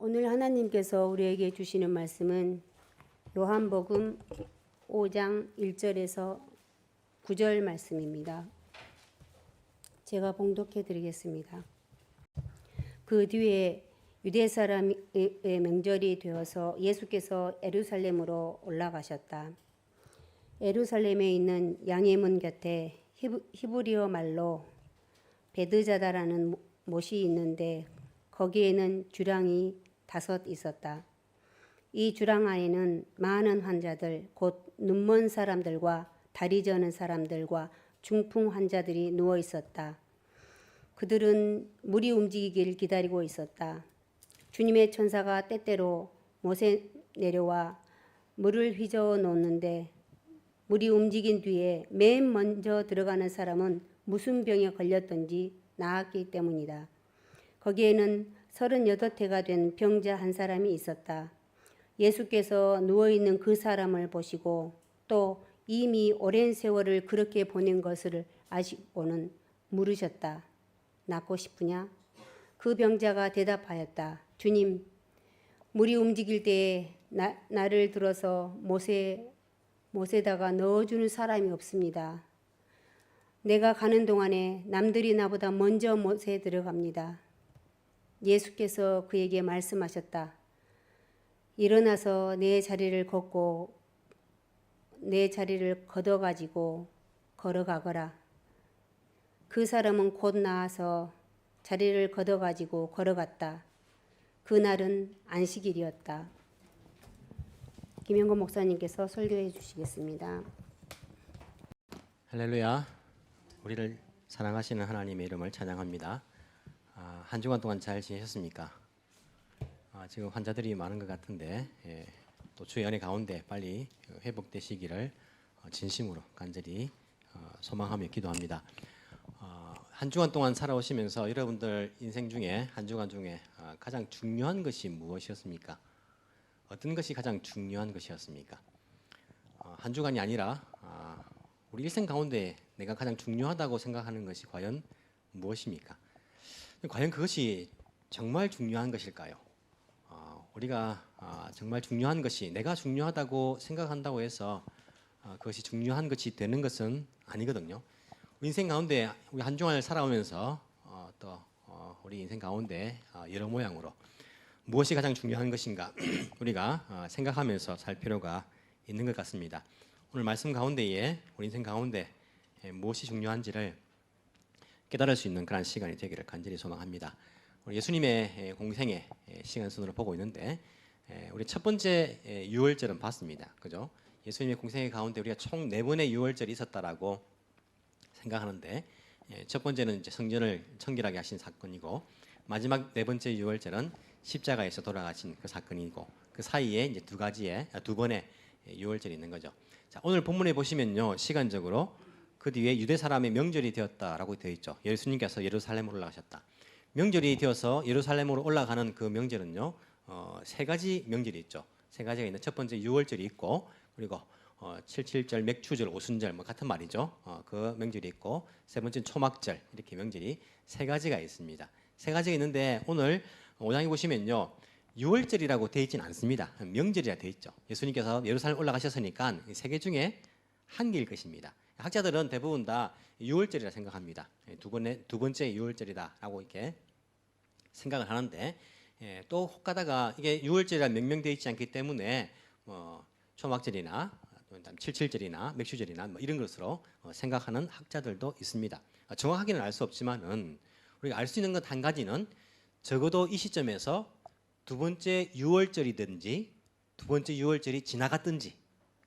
오늘 하나님께서 우리에게 주시는 말씀은 요한복음 5장 1절에서 9절 말씀입니다. 제가 봉독해 드리겠습니다. 그 뒤에 유대 사람의 명절이 되어서 예수께서 예루살렘으로 올라가셨다. 예루살렘에 있는 양의 문 곁에 히브리어 말로 베드자다라는 못이 있는데 거기에는 주랑이 5 있었다. 이 주랑 안에는 많은 환자들, 곧 눈먼 사람들과 다리 저는 사람들과 중풍 환자들이 누워 있었다. 그들은 물이 움직이기를 기다리고 있었다. 주님의 천사가 때때로 못에 내려와 물을 휘저어 놓는데 물이 움직인 뒤에 맨 먼저 들어가는 사람은 무슨 병에 걸렸든지 나았기 때문이다. 거기에는 38해가 된 병자 한 사람이 있었다. 예수께서 누워있는 그 사람을 보시고 또 이미 오랜 세월을 그렇게 보낸 것을 아시고는 물으셨다. 낫고 싶으냐? 그 병자가 대답하였다. 주님, 물이 움직일 때에 나를 들어서 못에다가 넣어주는 사람이 없습니다. 내가 가는 동안에 남들이 나보다 먼저 못에 들어갑니다. 예수께서 그에게 말씀하셨다. 일어나서 내 자리를 걷어가지고 걸어가거라. 그 사람은 곧 나아서 자리를 걷어가지고 걸어갔다. 그날은 안식일이었다. 김영건 목사님께서 설교해 주시겠습니다. 할렐루야. 우리를 사랑하시는 하나님의 이름을 찬양합니다. 한 주간 동안 잘 지내셨습니까? 지금 환자들이 많은 것 같은데 또 주의 은혜 가운데 빨리 회복되시기를 진심으로 간절히 소망하며 기도합니다. 한 주간 동안 살아오시면서 여러분들 인생 중에 한 주간 중에 가장 중요한 것이 무엇이었습니까? 어떤 것이 가장 중요한 것이었습니까? 한 주간이 아니라 우리 일생 가운데 내가 가장 중요하다고 생각하는 것이 과연 무엇입니까? 과연 그것이 정말 중요한 것일까요? 우리가 정말 중요한 것이 내가 중요하다고 생각한다고 해서 그것이 중요한 것이 되는 것은 아니거든요. 우리 인생 가운데 우리 한 주간을 살아오면서 또 우리 인생 가운데 여러 모양으로 무엇이 가장 중요한 것인가 우리가 생각하면서 살 필요가 있는 것 같습니다. 오늘 말씀 가운데에 우리 인생 가운데 무엇이 중요한지를 깨달을 수 있는 그런 시간이 되기를 간절히 소망합니다. 우리 예수님의 공생의 시간순으로 보고 있는데 우리 첫 번째 유월절은 봤습니다. 그죠? 예수님의 공생의 가운데 우리가 총 4번의 유월절이 있었다라고 생각하는데 첫 번째는 이제 성전을 청결하게 하신 사건이고 마지막 4번째 유월절은 십자가에서 돌아가신 그 사건이고 그 사이에 이제 두 번의 유월절이 있는 거죠. 자, 오늘 본문에 보시면요. 시간적으로 그 뒤에 유대 사람의 명절이 되었다라고 되어 있죠. 예수님께서 예루살렘으로 올라가셨다. 명절이 되어서 예루살렘으로 올라가는 그 명절은요. 3가지 명절이 있죠. 3가지가 있는 첫 번째 유월절이 있고 그리고 77절, 맥추절, 오순절 뭐 같은 말이죠. 그 명절이 있고 세 번째는 초막절 이렇게 명절이 3가지가 있습니다. 3가지가 있는데 오늘 5장에 보시면요. 유월절이라고 되어 있지는 않습니다. 명절이라 되어 있죠. 예수님께서 예루살렘 올라가셨으니까 이 3개 중에 한 개일 것입니다. 학자들은 대부분 다 유월절이라 생각합니다. 두 번째 유월절이다라고 이렇게 생각을 하는데 또 혹가다가 이게 유월절이라 명명되어 있지 않기 때문에 초막절이나 77절이나 맥주절이나 뭐 이런 것으로 생각하는 학자들도 있습니다. 정확하게는 알 수 없지만은 우리가 알 수 있는 것 한 가지는 적어도 이 시점에서 두 번째 유월절이든지 두 번째 유월절이 지나갔든지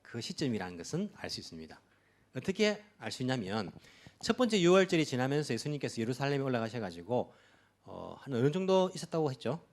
그 시점이라는 것은 알 수 있습니다. 어떻게 알 수 있냐면 첫 번째 유월절이 지나면서 예수님께서 예루살렘에 올라가셔가지고 한 어느 정도 있었다고 했죠?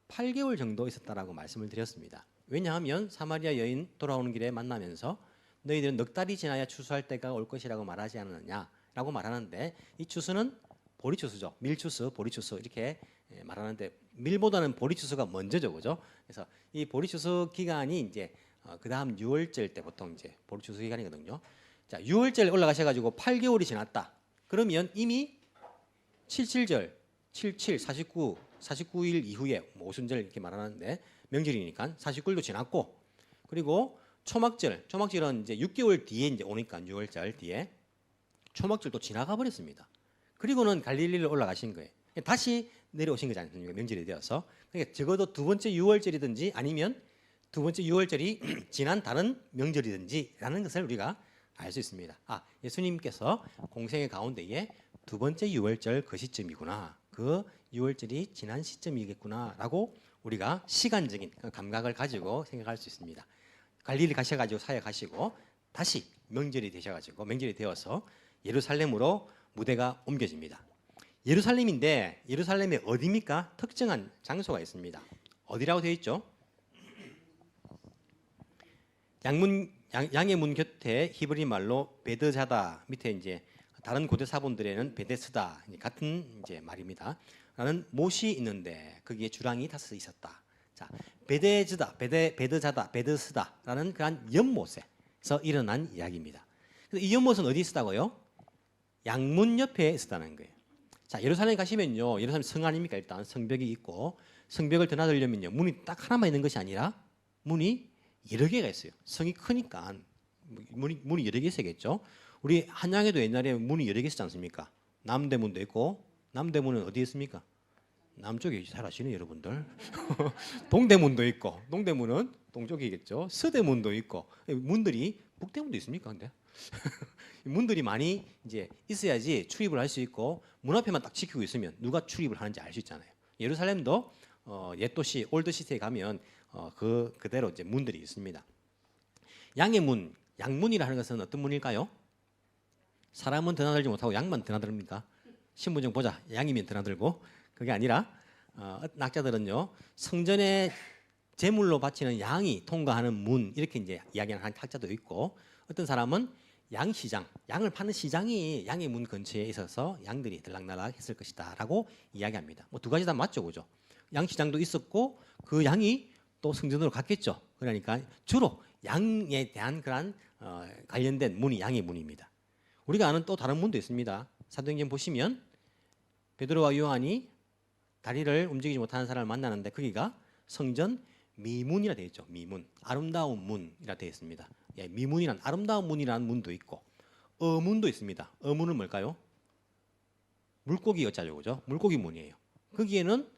8개월 정도 있었다라고 말씀을 드렸습니다. 왜냐하면 사마리아 여인 돌아오는 길에 만나면서 너희들은 넉 달이 지나야 추수할 때가 올 것이라고 말하지 않았느냐라고 말하는데 이 추수는 보리추수죠. 밀추수, 보리추수 이렇게 말하는데 밀보다는 보리추수가 먼저죠, 그죠? 그래서 이 보리추수 기간이 이제 그 다음 유월절 때 보통 이제 보리추수 기간이거든요. 자, 6월절에 올라가셔가지고 8개월이 지났다. 그러면 이미 77절, 77, 49, 49일 이후에 뭐 오순절 이렇게 말하는데 명절이니까 49일도 지났고, 그리고 초막절은 이제 6개월 뒤에 이제 오니까 6월절 뒤에 초막절도 지나가 버렸습니다. 그리고는 갈릴리로 올라가신 거예요. 다시 내려오신 거지 않습니까? 명절이 되어서. 그러니까 적어도 두 번째 6월절이든지 아니면 두 번째 6월절이 지난 다른 명절이든지라는 것을 우리가 알 수 있습니다. 예수님께서 공생의 가운데에 두 번째 6월절 그 시점이구나. 그 6월절이 지난 시점이겠구나라고 우리가 시간적인 감각을 가지고 생각할 수 있습니다. 갈릴리 가셔가지고 사역하시고 다시 명절이 되어서 예루살렘으로 무대가 옮겨집니다. 예루살렘인데 예루살렘이 어디입니까? 특정한 장소가 있습니다. 어디라고 되어 있죠? 양의 문 곁에 히브리 말로 베드자다, 밑에 이제 다른 고대 사본들에는 베데스다 같은 이제 말입니다. 라는 못이 있는데 거기에 주랑이 5 있었다. 자, 베드자다, 베데스다라는 그런 연못에서 일어난 이야기입니다. 그래서 이 연못은 어디 있었다고요? 양문 옆에 있었다는 거예요. 자, 예루살렘 가시면요, 예루살렘 성 아닙니까? 일단 성벽이 있고, 성벽을 드나들려면요 문이 딱 하나만 있는 것이 아니라 문이 여러 개가 있어요. 성이 크니까 문이 여러 개 있어야겠죠. 우리 한양에도 옛날에 문이 여러 개 있었지 않습니까? 남대문도 있고, 남대문은 어디에 있습니까? 남쪽에 잘 아시네 여러분들. 동대문도 있고, 동대문은 동쪽이겠죠. 서대문도 있고, 문들이 북대문도 있습니까? 근데 문들이 많이 이제 있어야지 출입을 할 수 있고, 문 앞에만 딱 지키고 있으면 누가 출입을 하는지 알 수 있잖아요. 예루살렘도 옛 도시 올드시티에 가면 그대로 이제 문들이 있습니다. 양의 문, 양문이라는 것은 어떤 문일까요? 사람은 드나들지 못하고 양만 드나듭니까? 신분증 보자, 양이면 드나들고. 그게 아니라 학자들은요, 성전에 제물로 바치는 양이 통과하는 문, 이렇게 이제 이야기하는 학자도 있고, 어떤 사람은 양시장, 양을 파는 시장이 양의 문 근처에 있어서 양들이 들락날락 했을 것이다라고 이야기합니다. 뭐 두 가지 다 맞죠, 그죠? 양시장도 있었고 그 양이 또 성전으로 갔겠죠. 그러니까 주로 양에 대한 그런 관련된 문이 양의 문입니다. 우리가 아는 또 다른 문도 있습니다. 사도행전 보시면 베드로와 요한이 다리를 움직이지 못하는 사람을 만나는데 거기가 성전 미문이라 되어 있죠. 미문, 아름다운 문이라 되어 있습니다. 예, 미문이란 아름다운 문이라는 문도 있고, 어문도 있습니다. 어문은 뭘까요? 물고기 어자죠, 그죠? 물고기 문이에요. 거기에는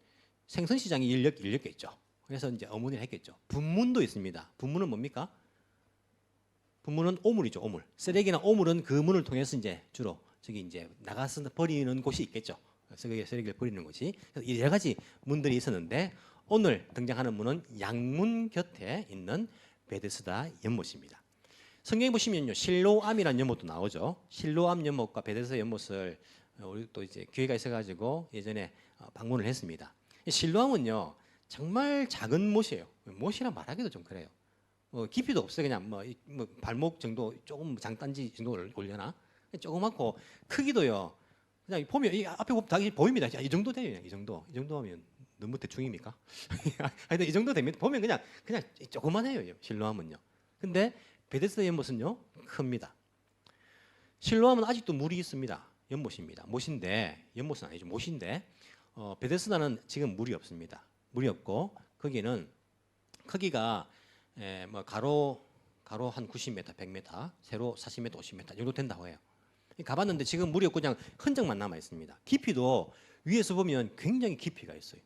생선시장이 열렸겠죠. 그래서 이제 어문을 했겠죠. 분문도 있습니다. 분문은 뭡니까? 분문은 오물이죠, 오물. 쓰레기나 오물은 그 문을 통해서 이제 주로 저기 이제 나가서 버리는 곳이 있겠죠. 쓰레기를 버리는 곳이. 그래서 여러 가지 문들이 있었는데 오늘 등장하는 문은 양문 곁에 있는 베데스다 연못입니다. 성경에 보시면요, 실로암이라는 연못도 나오죠. 실로암 연못과 베데스다 연못을 우리 또 이제 기회가 있어가지고 예전에 방문을 했습니다. 실로암은요 정말 작은 못이에요. 못이라 말하기도 좀 그래요. 깊이도 없어요. 그냥 뭐 발목 정도, 조금 장단지 정도 올려나, 조그맣고 크기도요. 그냥 보면 이 앞에 보면 다 보입니다. 이 정도 돼요. 이 정도 하면 너무 대충입니까? 하여튼 이 정도 되면 보면 그냥 조그만해요. 실로암은요. 근데 베데스다 연못은요 큽니다. 실로암은 아직도 물이 있습니다. 연못입니다. 못인데, 연못은 아니죠. 못인데 베데스다는 지금 물이 없습니다. 물이 없고 거기는 크기가 뭐 가로 한 90m, 100m, 세로 40m, 50m 정도 된다고 해요. 가봤는데 지금 물이 없고 그냥 흔적만 남아 있습니다. 깊이도 위에서 보면 굉장히 깊이가 있어요.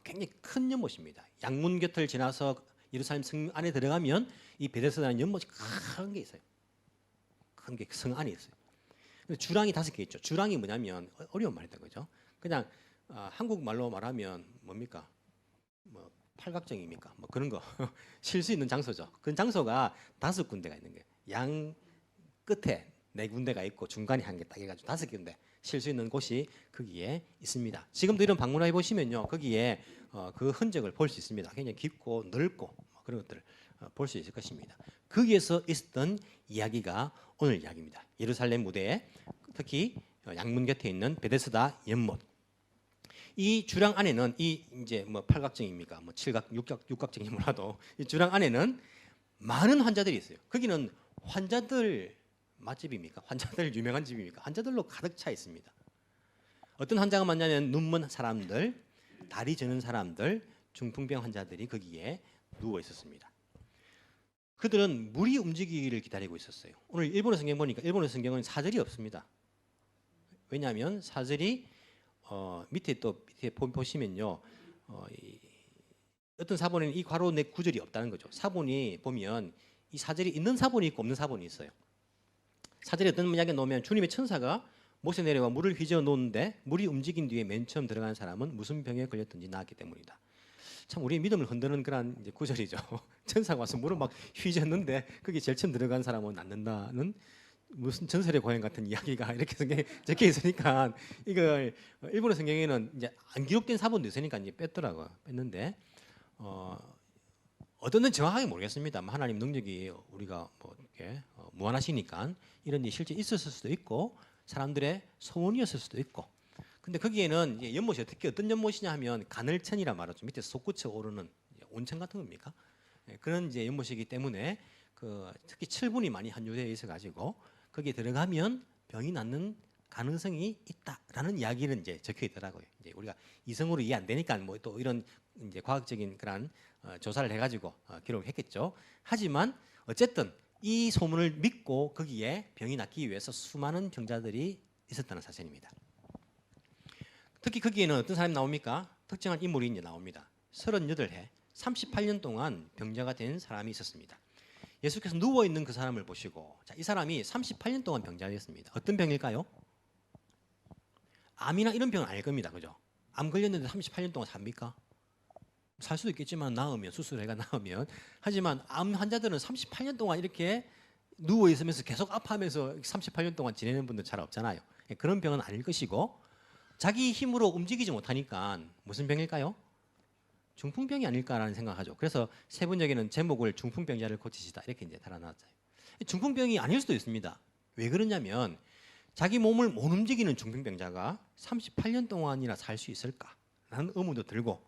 굉장히 큰 연못입니다. 양문 곁을 지나서 예루살렘 성 안에 들어가면 이 베데스다는 연못이 큰 게 있어요. 큰 게 성 안에 있어요. 주랑이 5개 있죠. 주랑이 뭐냐면 어려운 말이다, 그죠? 그냥 한국말로 말하면 뭡니까? 뭐 팔각정입니까? 뭐 그런 거 쉴 수 있는 장소죠. 그 장소가 5군데가 있는 거예요. 양 끝에 4군데가 있고 중간에 한 개 딱 해가지고 5군데 쉴 수 있는 곳이 거기에 있습니다. 지금도 이런 방문해 보시면요, 거기에 그 흔적을 볼 수 있습니다. 굉장히 깊고 넓고 그런 것들을 볼 수 있을 것입니다. 거기에서 있었던 이야기가 오늘 이야기입니다. 예루살렘 무대에 특히 양문 곁에 있는 베데스다 연못. 이 주랑 안에는 이 이제 뭐 팔각정입니까? 뭐 칠각, 육각정이 몰라도 이 주랑 안에는 많은 환자들이 있어요. 거기는 환자들 맛집입니까? 환자들 유명한 집입니까? 환자들로 가득 차 있습니다. 어떤 환자가 많냐면 눈먼 사람들, 다리 저는 사람들, 중풍병 환자들이 거기에 누워 있었습니다. 그들은 물이 움직이기를 기다리고 있었어요. 오늘 일본어 성경 보니까 일본어 성경은 사절이 없습니다. 왜냐하면 사절이 밑에 보시면요, 어떤 사본에는 이 괄호 내 구절이 없다는 거죠. 사본이 보면 이 사절이 있는 사본이 있고 없는 사본이 있어요. 사절이 어떤 이야기에 놓으면 주님의 천사가 못에 내려와 물을 휘저어 놓는데 물이 움직인 뒤에 맨 처음 들어간 사람은 무슨 병에 걸렸든지 나았기 때문이다. 참 우리의 믿음을 흔드는 그런 이제 구절이죠. 천사가 와서 물을 막 휘저었는데 거기 제일 처음 들어간 사람은 낫는다는 무슨 전설의 고향 같은 이야기가 이렇게 성경에 적혀 있으니까 이걸 일본어 성경에는 이제 안 기록된 사본도 있으니까 이제 뺐더라고요. 뺐는데 어떤는 정확하게 모르겠습니다. 하나님 능력이 우리가 뭐 이렇게 무한하시니까 이런 일이 실제 있었을 수도 있고 사람들의 소원이었을 수도 있고. 근데 거기에는 이제 연못이 어떤 연못이냐 하면 가늘천이라 말하죠. 밑에서 솟구쳐 오르는 온천 같은 겁니까? 그런 이제 연못이기 때문에 특히 철분이 많이 함유되어 있어 가지고 거기에 들어가면 병이 낫는 가능성이 있다라는 이야기는 이제 적혀 있더라고요. 이제 우리가 이성으로 이해 안 되니까 뭐 또 이런 이제 과학적인 그런 조사를 해가지고 기록을 했겠죠. 하지만 어쨌든 이 소문을 믿고 거기에 병이 낫기 위해서 수많은 병자들이 있었다는 사실입니다. 특히 거기에는 어떤 사람이 나옵니까? 특정한 인물이 이제 나옵니다. 38해 38년 동안 병자가 된 사람이 있었습니다. 예수께서 누워 있는 그 사람을 보시고, 자, 이 사람이 38년 동안 병자였습니다. 어떤 병일까요? 암이나 이런 병은 아닐 겁니다. 그죠? 암 걸렸는데 38년 동안 삽니까? 살 수도 있겠지만 나으면 수술해가 나으면. 하지만 암 환자들은 38년 동안 이렇게 누워 있으면서 계속 아파하면서 38년 동안 지내는 분들 잘 없잖아요. 그런 병은 아닐 것이고, 자기 힘으로 움직이지 못하니까 무슨 병일까요? 중풍병이 아닐까라는 생각하죠. 그래서 세분역에는 제목을 중풍병자를 고치시다 이렇게 이제 달아놨어요. 중풍병이 아닐 수도 있습니다. 왜 그러냐면 자기 몸을 못 움직이는 중풍병자가 38년 동안이나 살 수 있을까라는 의문도 들고,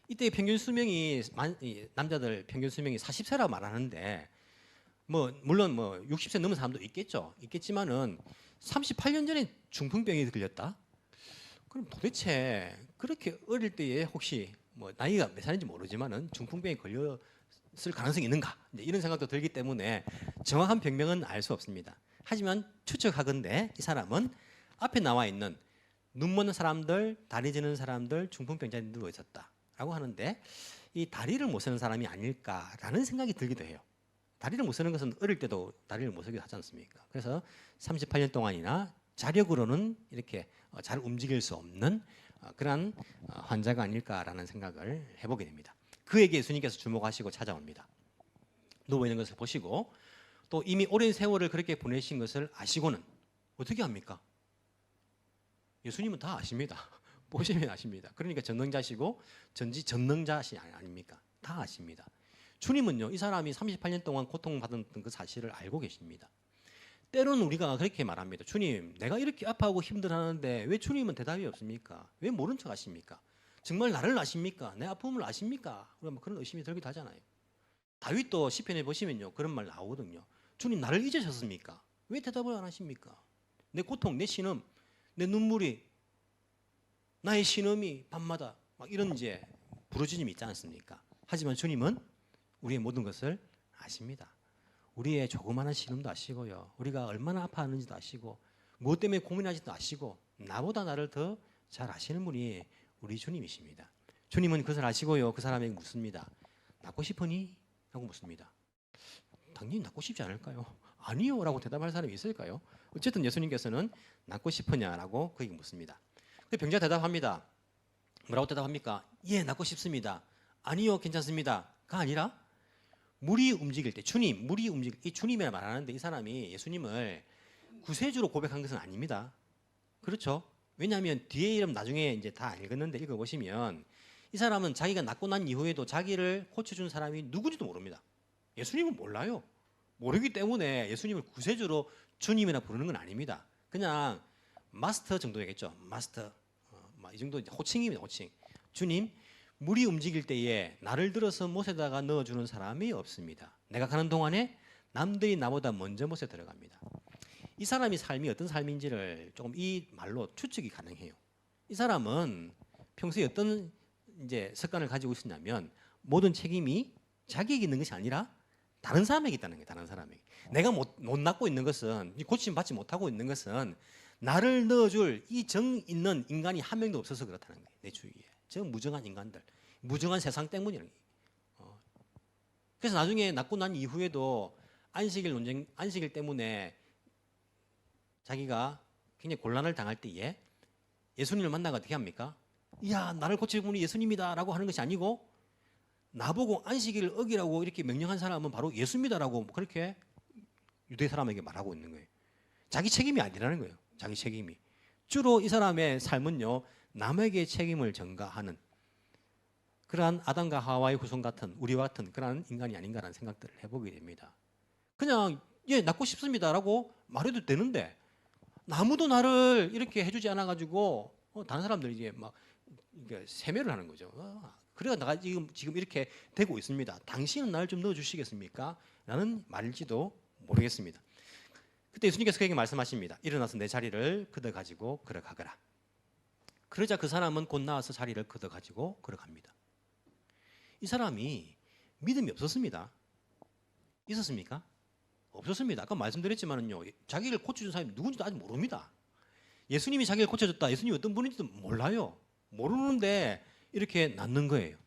이때 평균 수명이 남자들 평균 수명이 40세라고 말하는데 뭐 물론 뭐 60세 넘은 사람도 있겠지만은 38년 전에 중풍병이 걸렸다? 그럼 도대체 그렇게 어릴 때에 혹시 뭐 나이가 몇 살인지 모르지만은 중풍병에 걸렸을 가능성이 있는가? 이런 생각도 들기 때문에 정확한 병명은 알 수 없습니다. 하지만 추측하건대 이 사람은 앞에 나와 있는 눈 먼 사람들, 다리 저는 사람들, 중풍병자들이 누워 있었다라고 하는데 이 다리를 못 쓰는 사람이 아닐까라는 생각이 들기도 해요. 다리를 못 쓰는 것은 어릴 때도 다리를 못 쓰기도 하지 않습니까? 그래서 38년 동안이나 자력으로는 이렇게 잘 움직일 수 없는 그런 환자가 아닐까라는 생각을 해보게 됩니다. 그에게 예수님께서 주목하시고 찾아옵니다. 누워 있는 것을 보시고 또 이미 오랜 세월을 그렇게 보내신 것을 아시고는 어떻게 합니까? 예수님은 다 아십니다. 보시면 아십니다. 그러니까 전능자시고 전능자시 아닙니까? 다 아십니다. 주님은요, 이 사람이 38년 동안 고통받았던 그 사실을 알고 계십니다. 때로는 우리가 그렇게 말합니다. 주님, 내가 이렇게 아파하고 힘들어하는데 왜 주님은 대답이 없습니까? 왜 모른 척 하십니까? 정말 나를 아십니까? 내 아픔을 아십니까? 우리가 그런 의심이 들기도 하잖아요. 다윗도 시편에 보시면요, 그런 말 나오거든요. 주님, 나를 잊으셨습니까? 왜 대답을 안 하십니까? 내 고통, 내 신음, 내 눈물이, 나의 신음이 밤마다 막 이런 이제 부르짖음이 있지 않습니까? 하지만 주님은 우리의 모든 것을 아십니다. 우리의 조그마한 신음도 아시고요. 우리가 얼마나 아파하는지도 아시고 무엇 때문에 고민하지도 아시고 나보다 나를 더 잘 아시는 분이 우리 주님이십니다. 주님은 그것을 아시고요. 그 사람에게 묻습니다. 낫고 싶으니? 라고 묻습니다. 당연히 낫고 싶지 않을까요? 아니요 라고 대답할 사람이 있을까요? 어쨌든 예수님께서는 낫고 싶으냐라고 그에게 묻습니다. 병자가 대답합니다. 뭐라고 대답합니까? 예, 낫고 싶습니다. 아니요, 괜찮습니다가 아니라 물이 움직일 때 물이 움직일 이 주님이라 말하는데 이 사람이 예수님을 구세주로 고백한 것은 아닙니다. 그렇죠? 왜냐하면 뒤에 이름 나중에 이제 다 읽었는데 읽어보시면 이 사람은 자기가 낫고 난 이후에도 자기를 고쳐준 사람이 누군지도 모릅니다. 예수님은 몰라요. 모르기 때문에 예수님을 구세주로 주님이라 부르는 건 아닙니다. 그냥 마스터 정도겠죠. 마스터. 이 정도 호칭입니다. 호칭. 주님, 물이 움직일 때에 나를 들어서 못에다가 넣어주는 사람이 없습니다. 내가 가는 동안에 남들이 나보다 먼저 못에 들어갑니다. 이 사람의 삶이 어떤 삶인지를 조금 이 말로 추측이 가능해요. 이 사람은 평소에 어떤 이제 습관을 가지고 있었냐면 모든 책임이 자기에게 있는 것이 아니라 다른 사람에게 있다는 거예요. 다른 사람에게. 내가 못 낳고 있는 것은, 고침 받지 못하고 있는 것은 나를 넣어줄 이 정 있는 인간이 한 명도 없어서 그렇다는 거예요. 내 주위에. 저 무정한 인간들, 무정한 세상 때문이라는 거예요. 그래서 나중에 낳고 난 이후에도 안식일 때문에 자기가 굉장히 곤란을 당할 때에 예수님을 만나가 어떻게 합니까? 야, 나를 고칠 분이 예수님이다라고 하는 것이 아니고 나보고 안식일을 어기라고 이렇게 명령한 사람은 바로 예수입니다라고 그렇게 유대 사람에게 말하고 있는 거예요. 자기 책임이 아니라는 거예요. 자기 책임이. 주로 이 사람의 삶은요, 남에게 책임을 전가하는 그러한 아담과 하와의 후손 같은 우리와 같은 그러한 인간이 아닌가라는 생각들을 해보게 됩니다. 그냥 예, 낳고 싶습니다라고 말해도 되는데 아무도 나를 이렇게 해주지 않아가지고 다른 사람들이 이제 막 세뇌를 하는 거죠. 그래가 내가 지금 이렇게 되고 있습니다. 당신은 나를 좀 넣어주시겠습니까? 라는 말일지도 모르겠습니다. 그때 예수님께서 그에게 말씀하십니다. 일어나서 내 자리를 걷어가지고 걸어가거라. 그러자 그 사람은 곧 나와서 자리를 걷어가지고 걸어갑니다. 이 사람이 믿음이 없었습니다. 있었습니까? 없었습니다. 아까 말씀드렸지만은요, 자기를 고쳐준 사람이 누군지도 아직 모릅니다. 예수님이 자기를 고쳐줬다. 예수님이 어떤 분인지도 몰라요. 모르는데 이렇게 낫는 거예요.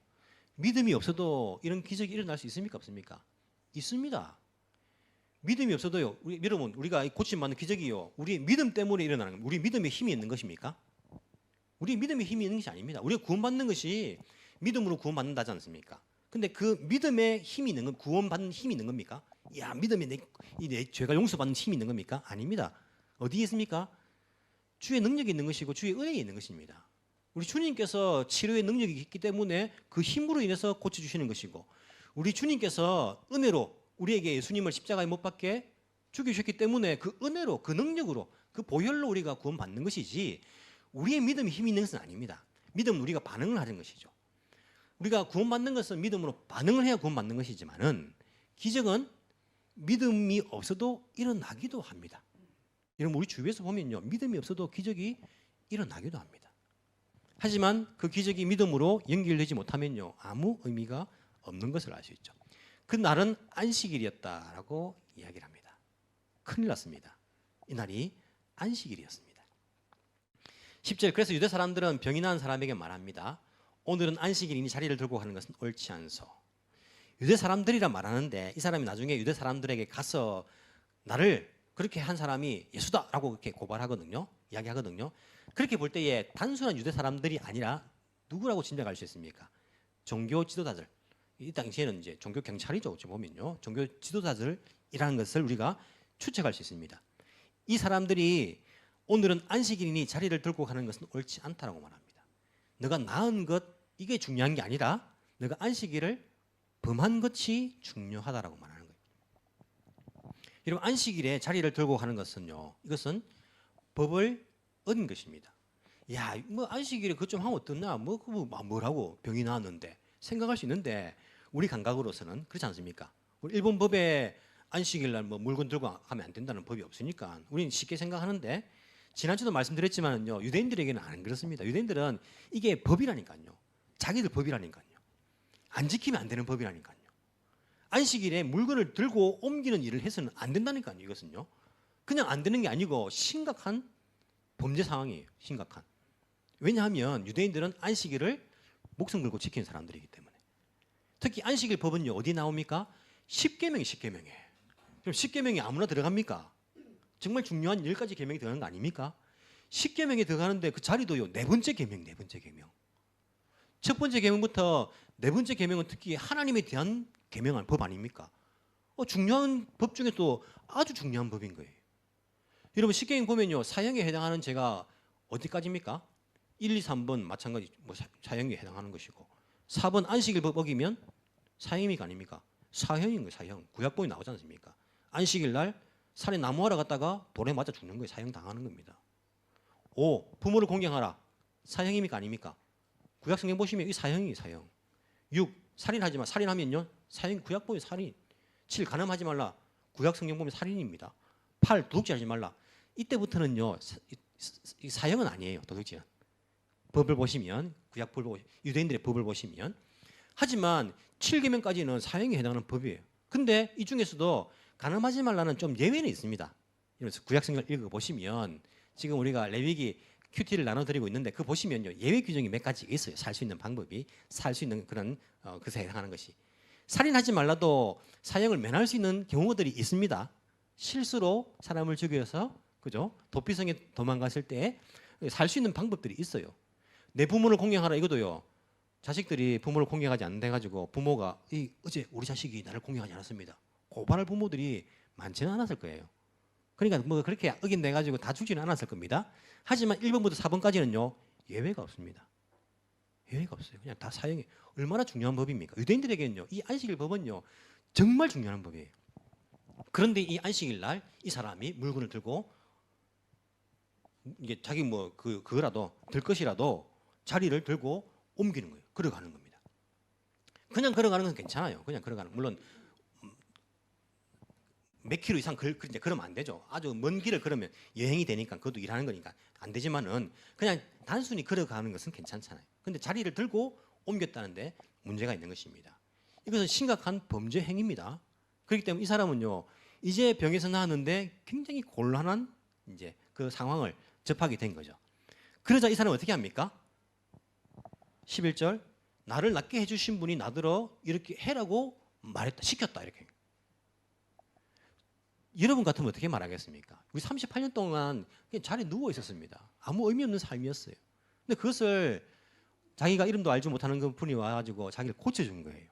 믿음이 없어도 이런 기적이 일어날 수 있습니까? 없습니까? 있습니다. 믿음이 없어도요, 여러분, 우리가 고침받는 기적이요, 우리의 믿음 때문에 일어나는 겁니다. 우리 믿음에 힘이 있는 것입니까? 우리 믿음에 힘이 있는 것이 아닙니다. 우리가 구원받는 것이 믿음으로 구원받는다지 않습니까? 근데 그 믿음에 힘이 있는 건 구원받는 힘이 있는 겁니까? 야, 믿음에 내 죄가 용서받는 힘이 있는 겁니까? 아닙니다. 어디에 있습니까? 주의 능력이 있는 것이고 주의 은혜에 있는 것입니다. 우리 주님께서 치료의 능력이 있기 때문에 그 힘으로 인해서 고쳐주시는 것이고, 우리 주님께서 은혜로 우리에게 예수님을 십자가에 못 박게 죽이셨기 때문에 그 은혜로, 그 능력으로, 그 보혈로 우리가 구원받는 것이지, 우리의 믿음이 힘이 있는 것은 아닙니다. 믿음은 우리가 반응을 하는 것이죠. 우리가 구원받는 것은 믿음으로 반응을 해야 구원받는 것이지만은, 기적은 믿음이 없어도 일어나기도 합니다. 여러분, 우리 주위에서 보면요, 믿음이 없어도 기적이 일어나기도 합니다. 하지만 그 기적이 믿음으로 연결되지 못하면요, 아무 의미가 없는 것을 알 수 있죠. 그 날은 안식일이었다라고 이야기를 합니다. 큰일 났습니다. 이 날이 안식일이었습니다. 10절, 그래서 유대 사람들은 병이 난 사람에게 말합니다. 오늘은 안식일이니 자리를 들고 가는 것은 옳지 않소. 유대 사람들이라 말하는데 이 사람이 나중에 유대 사람들에게 가서 나를 그렇게 한 사람이 예수다라고 그렇게 고발하거든요. 이야기하거든요. 그렇게 볼 때에 단순한 유대 사람들이 아니라 누구라고 짐작할 수 있습니까? 종교 지도자들. 이 당시에는 이제 종교 경찰이죠. 어찌 보면요. 종교 지도자들이라는 것을 우리가 추측할 수 있습니다. 이 사람들이 오늘은 안식일이니 자리를 들고 가는 것은 옳지 않다라고 말합니다. 너가 낳은 것, 이게 중요한 게 아니라 너가 안식일을 범한 것이 중요하다라고 말하는 거예요. 여러분, 안식일에 자리를 들고 가는 것은요, 이것은 법을 어긴 것입니다. 야, 뭐 안식일에 그것 좀 하면 어떻나? 뭐라고 병이 나왔는데 생각할 수 있는데, 우리 감각으로서는 그렇지 않습니까? 우리 일본 법에 안식일 날 뭐 물건 들고 가면 안 된다는 법이 없으니까 우리는 쉽게 생각하는데, 지난주도 말씀드렸지만요, 유대인들에게는 안 그렇습니다. 유대인들은 이게 법이라니까요. 자기들 법이라니까요. 안 지키면 안 되는 법이라니까요. 안식일에 물건을 들고 옮기는 일을 해서는 안 된다니까요. 이것은요, 그냥 안 되는 게 아니고 심각한 범죄 상황이에요. 심각한. 왜냐하면 유대인들은 안식일을 목숨 걸고 지키는 사람들이기 때문에. 특히 안식일 법은요, 어디 나옵니까? 십계명이 십계명이에요. 그럼 십계명이 아무나 들어갑니까? 정말 중요한 10가지 계명이 들어가는 거 아닙니까? 십계명에 들어가는데 그 자리도요, 네 번째 계명. 첫 번째 계명부터 네 번째 계명은 특히 하나님에 대한 계명한 법 아닙니까? 중요한 법 중에 또 아주 중요한 법인 거예요. 여러분, 십계명 보면요, 사형에 해당하는 죄가 어디까지입니까? 1, 2, 3번 마찬가지 사형에 해당하는 것이고, 4번 안식일 법 어기면 사형이 아닙니까? 사형인 거예요. 사형. 구약법이 나오지 않습니까? 안식일 날 산에 나무하러 갔다가 돌에 맞아 죽는 거예요. 사형 당하는 겁니다. 5. 부모를 공경하라. 사형입니까? 아닙니까? 구약 성경 보시면 이 사형이에요. 사형. 6. 살인하지 마. 살인하면요, 사형. 구약법이 살인. 7. 간음하지 말라. 구약 성경 보면 살인입니다. 8. 도둑질하지 말라. 이때부터는요, 이 사형은 아니에요. 도둑질은. 법을 보시면 구약 법을 유대인들의 법을 보시면 하지만 7계명까지는 사형에 해당하는 법이에요. 근데 이 중에서도 간음하지 말라는 좀 예외는 있습니다. 이러면서 구약 성경을 읽어 보시면 지금 우리가 레위기 큐티를 나눠드리고 있는데 그 보시면요 예외 규정이 몇 가지 있어요. 살 수 있는 방법이 살 수 있는 그런 것에 해당하는 것이 살인하지 말라도 사형을 면할 수 있는 경우들이 있습니다. 실수로 사람을 죽여서 그죠 도피성에 도망갔을 때 살 수 있는 방법들이 있어요. 내 부모를 공경하라 이거도요. 자식들이 부모를 공경하지 않는다 해가지고 부모가 어제 우리 자식이 나를 공경하지 않았습니다. 고발할 부모들이 많지는 않았을 거예요. 그러니까 뭐 그렇게 어긴내 가지고 다 죽지는 않았을 겁니다. 하지만 1번부터 4번까지는요 예외가 없습니다. 예외가 없어요. 그냥 다 사형이 얼마나 중요한 법입니까? 유대인들에게는요 이 안식일 법은요 정말 중요한 법이에요. 그런데 이 안식일 날 이 사람이 물건을 들고 이게 자기 뭐 그거라도 들 것이라도 자리를 들고 옮기는 거예요. 걸어가는 겁니다. 그냥 걸어가는 건 괜찮아요. 그냥 걸어가는 물론 몇 킬로 이상 이제 걸으면 안 되죠. 아주 먼 길을 걸으면 여행이 되니까 그것도 일하는 거니까 안 되지만은 그냥 단순히 걸어가는 것은 괜찮잖아요. 근데 자리를 들고 옮겼다는데 문제가 있는 것입니다. 이것은 심각한 범죄 행위입니다. 그렇기 때문에 이 사람은요 이제 병에서 나왔는데 굉장히 곤란한 이제 그 상황을 접하게 된 거죠. 그러자 이 사람은 어떻게 합니까? 11절 나를 낫게 해주신 분이 나더러 이렇게 해라고 말했다 시켰다 이렇게. 여러분 같으면 어떻게 말하겠습니까? 우리 38년 동안 그냥 자리에 누워 있었습니다. 아무 의미 없는 삶이었어요. 근데 그것을 자기가 이름도 알지 못하는 그 분이 와가지고 자기를 고쳐준 거예요.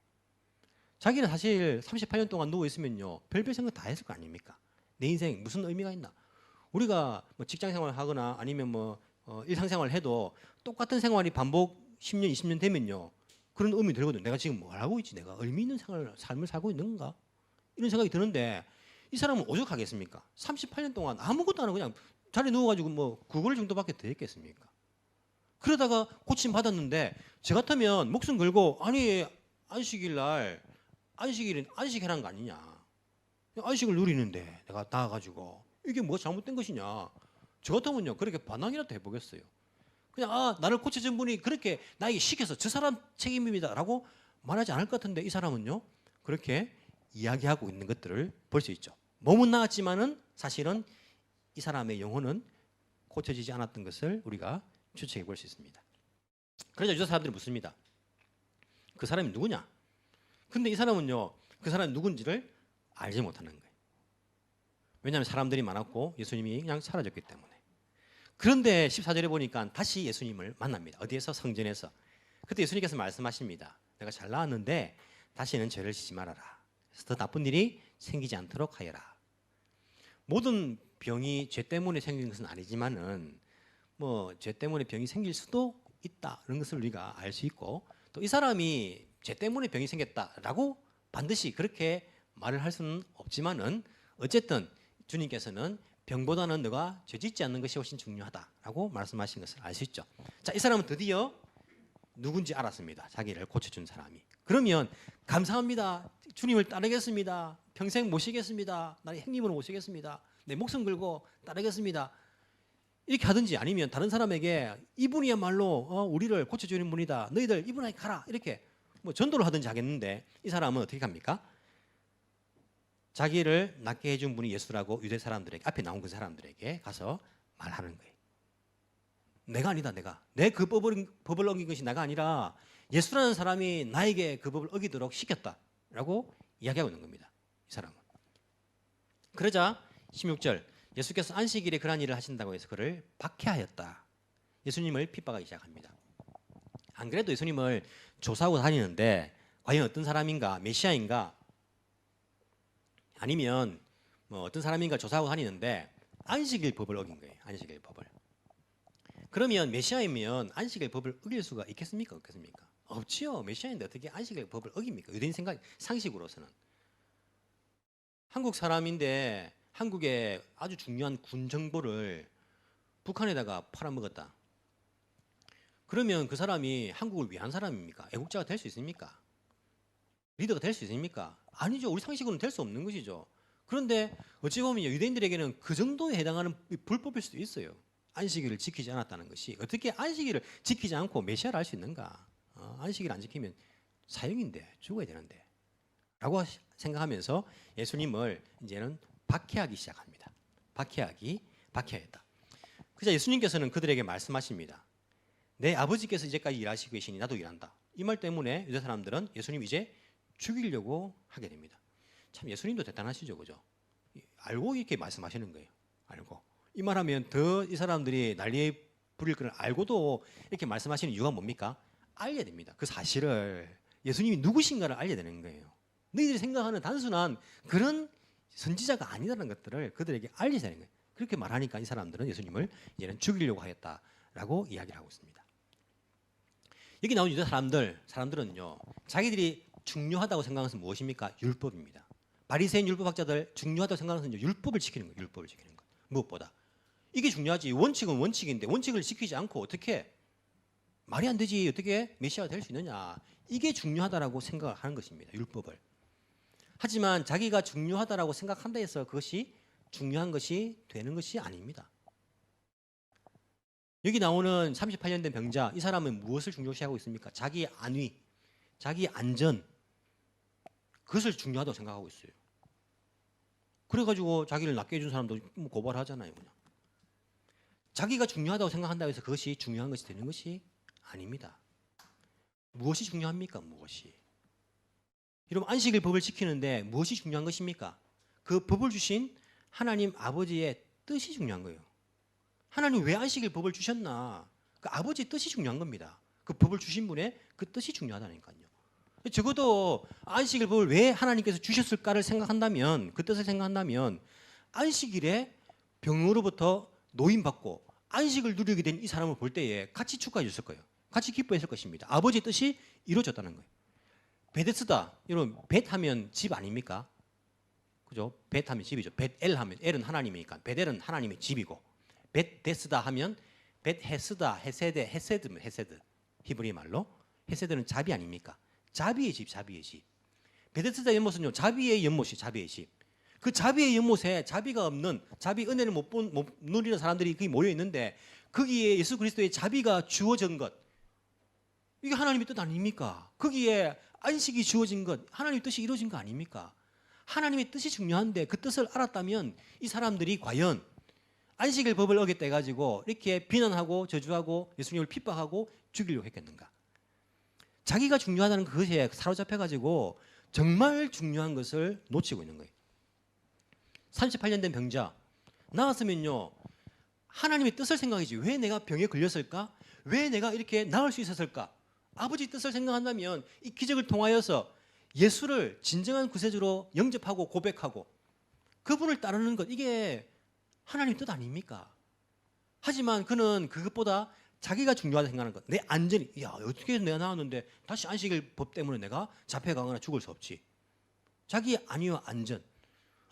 자기는 사실 38년 동안 누워 있으면요 별별 생각 다 했을 거 아닙니까? 내 인생 무슨 의미가 있나? 우리가 뭐 직장 생활을 하거나 아니면 뭐 일상생활을 해도 똑같은 생활이 반복 10년, 20년 되면요 그런 의미 들거든요. 내가 지금 뭘 하고 있지? 내가 의미 있는 삶을 살고 있는 건가? 이런 생각이 드는데 이 사람은 오죽하겠습니까? 38년 동안 아무것도 안 하고 그냥 자리에 누워가지고 뭐 구걸 정도밖에 더 했겠습니까? 그러다가 고침 받았는데 저 같으면 목숨 걸고 아니 안식일 날 안식일은 안식해라는 거 아니냐? 안식을 누리는데 내가 나와가지고 이게 뭐가 잘못된 것이냐? 저 같으면요 그렇게 반항이라도 해보겠어요. 그냥 나를 고쳐준 분이 그렇게 나에게 시켜서 저 사람 책임입니다라고 말하지 않을 것 같은데 이 사람은요 그렇게 이야기하고 있는 것들을 볼 수 있죠. 몸은 나았지만은 사실은 이 사람의 영혼은 고쳐지지 않았던 것을 우리가 추측해 볼 수 있습니다. 그러자 유다 사람들이 묻습니다. 그 사람이 누구냐? 근데 이 사람은요 그 사람이 누군지를 알지 못하는 거예요. 왜냐하면 사람들이 많았고 예수님이 그냥 사라졌기 때문에. 그런데 14절에 보니까 다시 예수님을 만납니다. 어디에서? 성전에서. 그때 예수님께서 말씀하십니다. 내가 잘 나왔는데 다시는 죄를 지지 말아라. 그래서 더 나쁜 일이 생기지 않도록 하여라. 모든 병이 죄 때문에 생긴 것은 아니지만은 뭐 죄 때문에 병이 생길 수도 있다. 이런 것을 우리가 알 수 있고 또 이 사람이 죄 때문에 병이 생겼다라고 반드시 그렇게 말을 할 수는 없지만은 어쨌든 주님께서는 병보다는 너가 죄 짓지 않는 것이 훨씬 중요하다라고 말씀하신 것을 알 수 있죠. 자, 이 사람은 드디어 누군지 알았습니다. 자기를 고쳐준 사람이. 그러면 감사합니다. 주님을 따르겠습니다. 평생 모시겠습니다. 나의 행님으로 모시겠습니다. 내 목숨 걸고 따르겠습니다. 이렇게 하든지 아니면 다른 사람에게 이분이야말로 우리를 고쳐주는 분이다. 너희들 이분에게 가라. 이렇게 뭐 전도를 하든지 하겠는데 이 사람은 어떻게 합니까? 자기를 낫게 해준 분이 예수라고 유대 사람들에게 앞에 나온 그 사람들에게 가서 말하는 거예요. 내가 아니다. 내 그 법을 어긴 것이 내가 아니라 예수라는 사람이 나에게 그 법을 어기도록 시켰다라고 이야기하고 있는 겁니다. 이 사람은. 그러자 16절 예수께서 안식일에 그러한 일을 하신다고 해서 그를 박해하였다. 예수님을 핍박하기 시작합니다. 안 그래도 예수님을 조사하고 다니는데 과연 어떤 사람인가 메시아인가 아니면 뭐 어떤 사람인가 조사하고 다니는데 안식일 법을 어긴 거예요. 안식일 법을. 그러면 메시아이면 안식일 법을 어길 수가 있겠습니까? 없겠습니까? 없지요. 메시아인데 어떻게 안식일 법을 어깁니까? 유대인 생각 상식으로서는. 한국 사람인데 한국의 아주 중요한 군 정보를 북한에다가 팔아먹었다. 그러면 그 사람이 한국을 위한 사람입니까? 애국자가 될 수 있습니까? 리더가 될 수 있습니까? 아니죠. 우리 상식으로는 될 수 없는 것이죠. 그런데 어찌 보면 유대인들에게는 그 정도에 해당하는 불법일 수도 있어요. 안식일을 지키지 않았다는 것이 어떻게 안식일을 지키지 않고 메시아를 알 수 있는가? 안식일을 안 지키면 사형인데 죽어야 되는데 라고 생각하면서 예수님을 이제는 박해하기 시작합니다. 박해하였다. 그래서 예수님께서는 그들에게 말씀하십니다. 내 아버지께서 이제까지 일하시고 계시니 나도 일한다. 이 말 때문에 유대 사람들은 예수님 이제 죽이려고 하게 됩니다. 참 예수님도 대단하시죠, 그죠? 알고 이렇게 말씀하시는 거예요. 알고 이 말하면 더 이 사람들이 난리에 부릴 걸 알고도 이렇게 말씀하시는 이유가 뭡니까? 알려야 됩니다. 그 사실을 예수님이 누구신가를 알려야 되는 거예요. 너희들이 생각하는 단순한 그런 선지자가 아니라는 것들을 그들에게 알려야 되는 거예요. 그렇게 말하니까 이 사람들은 예수님을 이제는 죽이려고 하였다라고 이야기를 하고 있습니다. 여기 나온 유대 사람들은요, 자기들이 중요하다고 생각하는 것은 무엇입니까? 율법입니다. 바리새인 율법학자들 중요하다고 생각하는 것은 율법을 지키는 거예요. 율법을 지키는 것. 무엇보다 이게 중요하지. 원칙은 원칙인데 원칙을 지키지 않고 어떻게 말이 안 되지. 어떻게 메시아가 될 수 있느냐. 이게 중요하다라고 생각을 하는 것입니다. 율법을. 하지만 자기가 중요하다라고 생각한다 해서 그것이 중요한 것이 되는 것이 아닙니다. 여기 나오는 38년 된 병자, 이 사람은 무엇을 중요시하고 있습니까? 자기의 안위, 자기의 안전, 그것을 중요하다고 생각하고 있어요. 그래가지고 자기를 낫게 해준 사람도 고발하잖아요. 그냥. 자기가 중요하다고 생각한다고 해서 그것이 중요한 것이 되는 것이 아닙니다. 무엇이 중요합니까? 무엇이? 여러분, 안식일 법을 지키는데 무엇이 중요한 것입니까? 그 법을 주신 하나님 아버지의 뜻이 중요한 거예요. 하나님 왜 안식일 법을 주셨나? 그 아버지의 뜻이 중요한 겁니다. 그 법을 주신 분의 그 뜻이 중요하다니까요. 적어도 안식일 법을 왜 하나님께서 주셨을까를 생각한다면, 그 뜻을 생각한다면 안식일에 병으로부터 노임받고 안식을 누리게 된 이 사람을 볼 때에 같이 축하해 줬을 거예요. 같이 기뻐했을 것입니다. 아버지의 뜻이 이루어졌다는 거예요. 베데스다, 여러분, 벳 하면 집 아닙니까? 그죠? 벳 하면 집이죠. 벳엘 하면 엘은 하나님이니까 벳엘은 하나님의 집이고, 벳데스다 하면 벳헤스다, 헤세데, 헤세드면 헤세드, 히브리 말로 헤세드는 자비 아닙니까? 자비의 집, 자비의 집. 베데스다 연못은요, 자비의 연못이 자비의 집. 그 자비의 연못에 자비가 없는, 자비 은혜를 못 누리는 사람들이 거기 모여 있는데 거기에 예수 그리스도의 자비가 주어진 것, 이게 하나님의 뜻 아닙니까? 거기에 안식이 주어진 것, 하나님의 뜻이 이루어진 거 아닙니까? 하나님의 뜻이 중요한데 그 뜻을 알았다면 이 사람들이 과연 안식일 법을 어겼다 해가지고 이렇게 비난하고 저주하고 예수님을 핍박하고 죽이려고 했겠는가? 자기가 중요하다는 그것에 사로잡혀가지고 정말 중요한 것을 놓치고 있는 거예요. 38년 된 병자, 나았으면요, 하나님의 뜻을 생각하지. 왜 내가 병에 걸렸을까? 왜 내가 이렇게 나을 수 있었을까? 아버지 뜻을 생각한다면 이 기적을 통하여서 예수를 진정한 구세주로 영접하고 고백하고 그분을 따르는 것, 이게 하나님의 뜻 아닙니까? 하지만 그는 그것보다 자기가 중요하다 생각하는 것, 내 안전이, 야, 어떻게 내가 나왔는데 다시 안식일 법 때문에 내가 잡혀가거나 죽을 수 없지. 자기의 안위와 안전,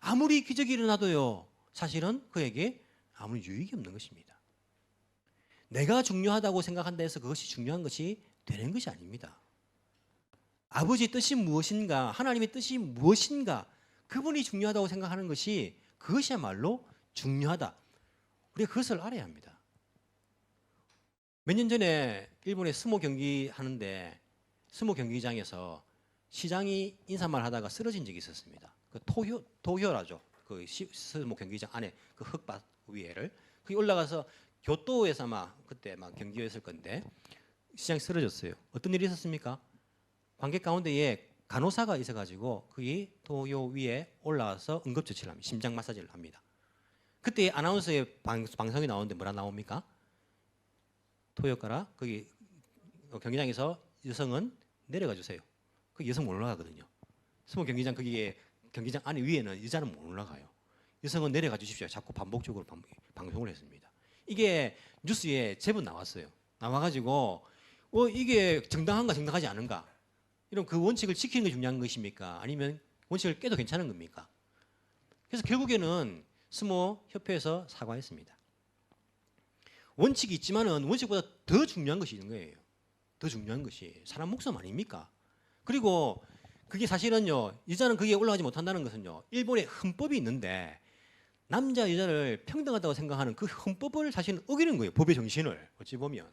아무리 기적이 일어나도요, 사실은 그에게 아무 유익이 없는 것입니다. 내가 중요하다고 생각한다 해서 그것이 중요한 것이 되는 것이 아닙니다. 아버지의 뜻이 무엇인가, 하나님의 뜻이 무엇인가, 그분이 중요하다고 생각하는 것이, 그것이야말로 중요하다. 우리가 그것을 알아야 합니다. 몇 년 전에 일본에 스모 경기 하는데 스모 경기장에서 시장이 인사말 하다가 쓰러진 적이 있었습니다. 그 도효라죠. 그 스모 경기장 안에 그 흙밭 위에를 거기 올라가서 교토에서 막 그때 막 경기였을 건데 시장이 쓰러졌어요. 어떤 일이 있었습니까? 관객 가운데에 간호사가 있어가지고 거기 도요 위에 올라와서 응급처치를 합니다. 심장 마사지를 합니다. 그때 아나운서의 방송이 나오는데 뭐라 나옵니까? 토요가라 거기 경기장에서 여성은 내려가 주세요. 그 여성 못 올라가거든요. 스모 경기장 거기에 경기장 안에 위에는 여자는 못 올라가요. 여성은 내려가 주십시오. 자꾸 반복적으로 방송을 했습니다. 이게 뉴스에 제법 나왔어요. 나와가지고 이게 정당한가 정당하지 않은가, 이런 그 원칙을 지키는 게 중요한 것입니까? 아니면 원칙을 깨도 괜찮은 겁니까? 그래서 결국에는 스모 협회에서 사과했습니다. 원칙이 있지만은 원칙보다 더 중요한 것이 있는 거예요. 더 중요한 것이 사람 목숨 아닙니까? 그리고 그게 사실은요, 여자는 거기에 올라가지 못한다는 것은요, 일본의 헌법이 있는데 남자 여자를 평등하다고 생각하는 그 헌법을 사실은 어기는 거예요. 법의 정신을 어찌 보면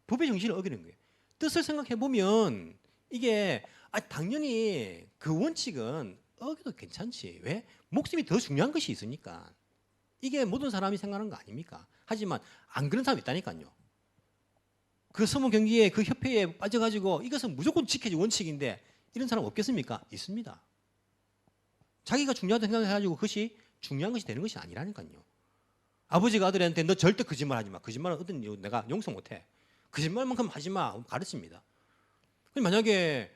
법의 정신을 어기는 거예요. 뜻을 생각해 보면 이게 당연히 그 원칙은 어겨도 괜찮지. 왜? 목숨이 더 중요한 것이 있으니까. 이게 모든 사람이 생각하는 거 아닙니까? 하지만 안 그런 사람이 있다니까요. 그 서문 경기에 그 협회에 빠져가지고 이것은 무조건 지켜질 원칙인데 이런 사람 없겠습니까? 있습니다. 자기가 중요하다고 생각해가지고 그것이 중요한 것이 되는 것이 아니라니까요. 아버지가 아들한테 너 절대 거짓말하지 마. 거짓말은 어떤 이유 내가 용서 못해. 거짓말만큼 하지 마. 가르칩니다. 만약에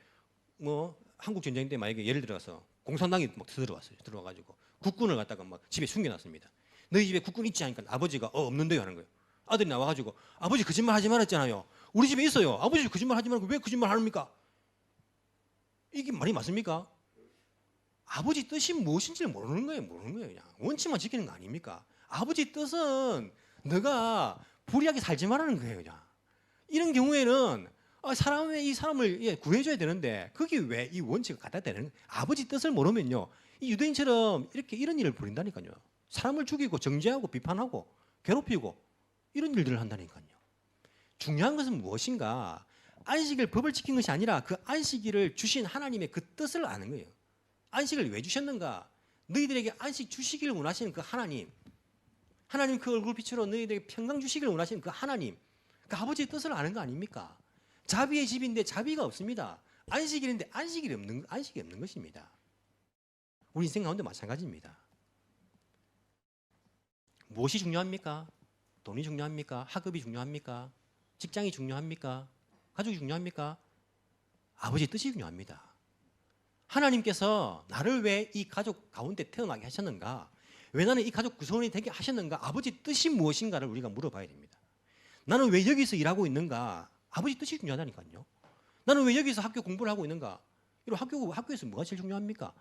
뭐 한국 전쟁 때 만약에 예를 들어서 공산당이 막 들어왔어요. 들어와가지고 국군을 갖다가 막 집에 숨겨놨습니다. 너희 집에 국군 있지 하니까 아버지가 없는데요 하는 거예요. 아들이 나와가지고 아버지 거짓말 하지 말았잖아요. 우리 집에 있어요. 아버지 거짓말 하지 말고 왜 거짓말 합니까? 이게 말이 맞습니까? 아버지 뜻이 무엇인지를 모르는 거예요. 그냥 원칙만 지키는 거 아닙니까? 아버지 뜻은 너가 불의하게 살지 말라는 거예요. 그냥. 이런 경우에는 이 사람을 구해줘야 되는데 그게 왜 이 원칙을 갖다 대는 거예요? 아버지 뜻을 모르면요, 이 유대인처럼 이런 일을 벌인다니까요. 사람을 죽이고 정죄하고 비판하고 괴롭히고 이런 일들을 한다니까요. 중요한 것은 무엇인가? 안식일 법을 지킨 것이 아니라 그 안식일을 주신 하나님의 그 뜻을 아는 거예요. 안식을 왜 주셨는가? 너희들에게 안식 주시기를 원하시는 그 하나님 그 얼굴빛으로 너희들에게 평강 주시기를 원하시는 그 하나님, 그 아버지의 뜻을 아는 거 아닙니까? 자비의 집인데 자비가 없습니다. 안식일인데 안식이 없는 것입니다. 우리 인생 가운데 마찬가지입니다. 무엇이 중요합니까? 돈이 중요합니까? 학업이 중요합니까? 직장이 중요합니까? 가족이 중요합니까? 아버지의 뜻이 중요합니다. 하나님께서 나를 왜 이 가족 가운데 태어나게 하셨는가? 왜 나는 이 가족 구성원이 되게 하셨는가? 아버지 뜻이 무엇인가를 우리가 물어봐야 됩니다. 나는 왜 여기서 일하고 있는가? 아버지 뜻이 중요하다니까요. 나는 왜 여기서 학교 공부를 하고 있는가? 이런 학교에서 뭐가 제일 중요합니까?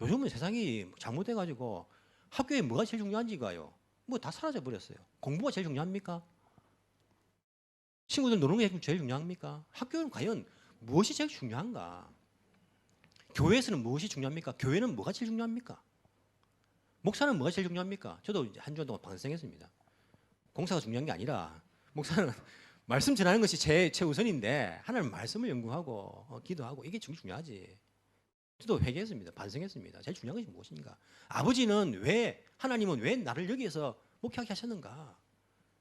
요즘은 세상이 잘못돼가지고 학교에 뭐가 제일 중요한지가요. 뭐 다 사라져 버렸어요. 공부가 제일 중요합니까? 친구들 노는 게 제일 중요합니까? 학교는 과연 무엇이 제일 중요한가? 교회에서는 무엇이 중요합니까? 교회는 뭐가 제일 중요합니까? 목사는 뭐가 제일 중요합니까? 저도 한 주간 동안 방생했습니다. 공사가 중요한 게 아니라 목사는 말씀 전하는 것이 최우선인데 하나님 말씀을 연구하고 기도하고 이게 중요하지. 저도 회개했습니다. 반성했습니다. 제일 중요한 것이 무엇인가? 하나님은 왜 나를 여기에서 목회하게 하셨는가?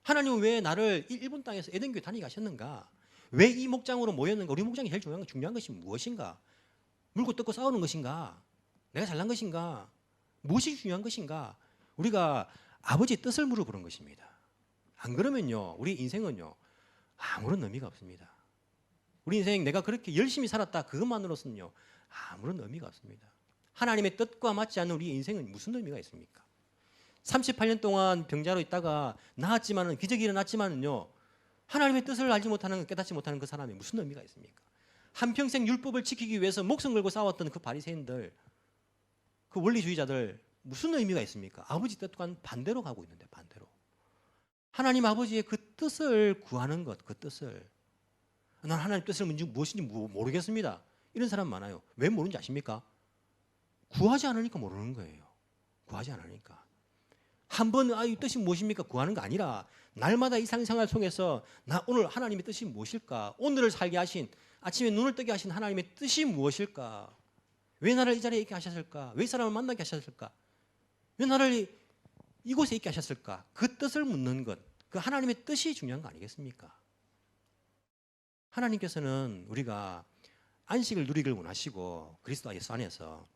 하나님은 왜 나를 일본 땅에서 에덴교회 다니게 하셨는가? 왜 이 목장으로 모였는가? 우리 목장이 제일 중요한 것이 무엇인가? 물고 뜯고 싸우는 것인가? 내가 잘난 것인가? 무엇이 중요한 것인가? 우리가 아버지의 뜻을 물어보는 것입니다. 안 그러면요, 우리 인생은요, 아무런 의미가 없습니다. 우리 인생 내가 그렇게 열심히 살았다 그것만으로서는요, 아무런 의미가 없습니다. 하나님의 뜻과 맞지 않는 우리 인생은 무슨 의미가 있습니까? 38년 동안 병자로 있다가 나았지만은 기적이 일어났지만은요, 하나님의 뜻을 알지 못하는, 깨닫지 못하는 그 사람이 무슨 의미가 있습니까? 한평생 율법을 지키기 위해서 목숨 걸고 싸웠던 그 바리새인들, 그 원리주의자들 무슨 의미가 있습니까? 아버지 뜻과는 반대로 가고 있는데, 반대로. 하나님 아버지의 그 뜻을 구하는 것, 그 뜻을. 난 하나님 뜻을 무엇인지 모르겠습니다. 이런 사람 많아요. 왜 모르는지 아십니까? 구하지 않으니까 모르는 거예요. 구하지 않으니까. 한 번 이 뜻이 무엇입니까? 구하는 거 아니라 날마다 일상생활 속에서 나 오늘 하나님의 뜻이 무엇일까? 오늘을 살게 하신, 아침에 눈을 뜨게 하신 하나님의 뜻이 무엇일까? 왜 나를 이 자리에 있게 하셨을까? 왜 이 사람을 만나게 하셨을까? 왜 나를 이곳에 있게 하셨을까? 그 뜻을 묻는 것, 그 하나님의 뜻이 중요한 거 아니겠습니까? 하나님께서는 우리가 안식을 누리길 원하시고 그리스도 예수 안에서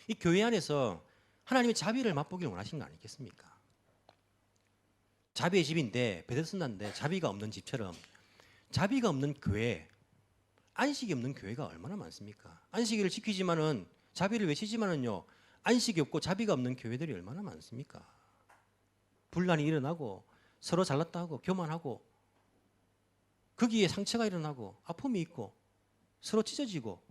이 교회 안에서 하나님의 자비를 맛보기를 원하신 거 아니겠습니까? 자비의 집인데 베데스다인데 자비가 없는 집처럼 자비가 없는 교회, 안식이 없는 교회가 얼마나 많습니까? 안식일을 지키지만은 자비를 외치지만은요, 안식이 없고 자비가 없는 교회들이 얼마나 많습니까? 분란이 일어나고 서로 잘났다 하고 교만하고 거기에 상처가 일어나고 아픔이 있고 서로 찢어지고,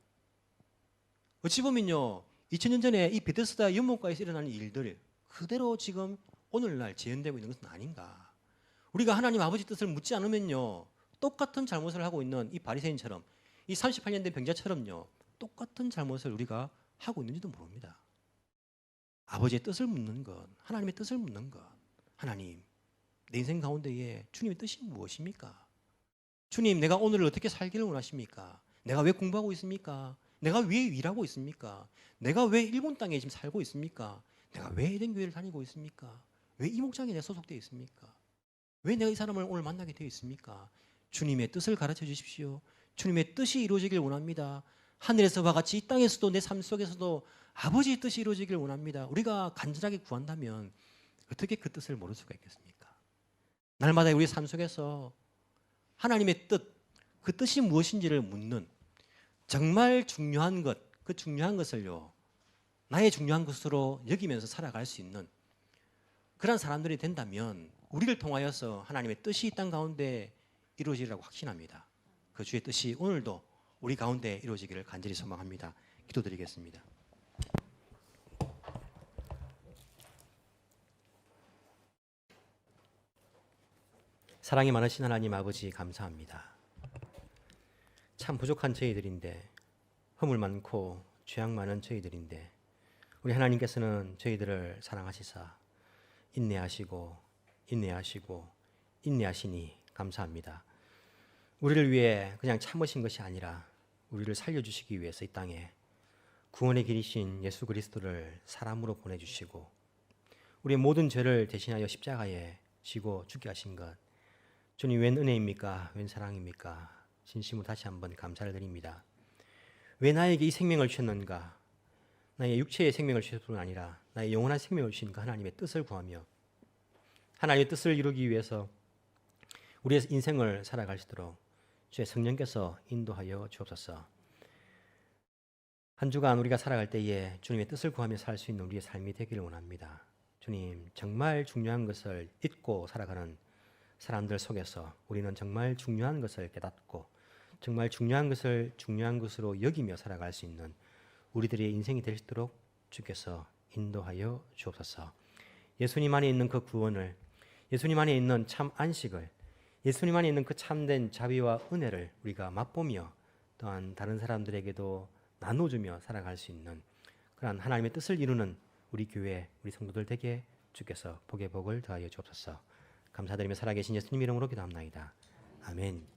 어찌 보면요 2000년 전에 이 베데스다 연못가에서 일어나는 일들 그대로 지금 오늘날 재현되고 있는 것은 아닌가. 우리가 하나님 아버지 뜻을 묻지 않으면요 똑같은 잘못을 하고 있는 이 바리새인처럼, 이 38년 된 병자처럼요 똑같은 잘못을 우리가 하고 있는지도 모릅니다. 아버지의 뜻을 묻는 것, 하나님의 뜻을 묻는 것. 하나님, 내 인생 가운데에 주님의 뜻이 무엇입니까? 주님, 내가 오늘을 어떻게 살기를 원하십니까? 내가 왜 공부하고 있습니까? 내가 왜 일하고 있습니까? 내가 왜 일본 땅에 지금 살고 있습니까? 내가 왜 에덴 교회를 다니고 있습니까? 왜 이 목장에 내가 소속되어 있습니까? 왜 내가 이 사람을 오늘 만나게 되어 있습니까? 주님의 뜻을 가르쳐 주십시오. 주님의 뜻이 이루어지길 원합니다. 하늘에서와 같이 이 땅에서도 내 삶 속에서도 아버지의 뜻이 이루어지길 원합니다. 우리가 간절하게 구한다면 어떻게 그 뜻을 모를 수가 있겠습니까? 날마다 우리 삶 속에서 하나님의 뜻, 그 뜻이 무엇인지를 묻는 정말 중요한 것, 그 중요한 것을요, 나의 중요한 것으로 여기면서 살아갈 수 있는 그런 사람들이 된다면 우리를 통하여서 하나님의 뜻이 이 땅 가운데 이루어지리라고 확신합니다. 그 주의 뜻이 오늘도 우리 가운데 이루어지기를 간절히 소망합니다. 기도드리겠습니다. 사랑이 많으신 하나님 아버지 감사합니다. 참 부족한 저희들인데, 허물 많고 죄악 많은 저희들인데 우리 하나님께서는 저희들을 사랑하시사 인내하시니 감사합니다. 우리를 위해 그냥 참으신 것이 아니라 우리를 살려주시기 위해서 이 땅에 구원의 길이신 예수 그리스도를 사람으로 보내주시고 우리의 모든 죄를 대신하여 십자가에 지고 죽게 하신 것, 주님 웬 은혜입니까? 웬 사랑입니까? 진심으로 다시 한번 감사를 드립니다. 왜 나에게 이 생명을 주셨는가? 나의 육체의 생명을 주실 뿐 아니라 나의 영원한 생명을 주신 그 하나님의 뜻을 구하며 하나님의 뜻을 이루기 위해서 우리의 인생을 살아갈 수 있도록 주의 성령께서 인도하여 주옵소서. 한 주간 우리가 살아갈 때에 주님의 뜻을 구하며 살 수 있는 우리의 삶이 되기를 원합니다. 주님, 정말 중요한 것을 잊고 살아가는 사람들 속에서 우리는 정말 중요한 것을 깨닫고 정말 중요한 것을 중요한 것으로 여기며 살아갈 수 있는 우리들의 인생이 될 수 있도록 주께서 인도하여 주옵소서. 예수님 안에 있는 그 구원을, 예수님 안에 있는 참 안식을, 예수님 안에 있는 그 참된 자비와 은혜를 우리가 맛보며 또한 다른 사람들에게도 나눠주며 살아갈 수 있는 그러한 하나님의 뜻을 이루는 우리 교회, 우리 성도들 되게 주께서 복의 복을 더하여 주옵소서. 감사드리며 살아계신 예수님 이름으로 기도합나이다. 아멘.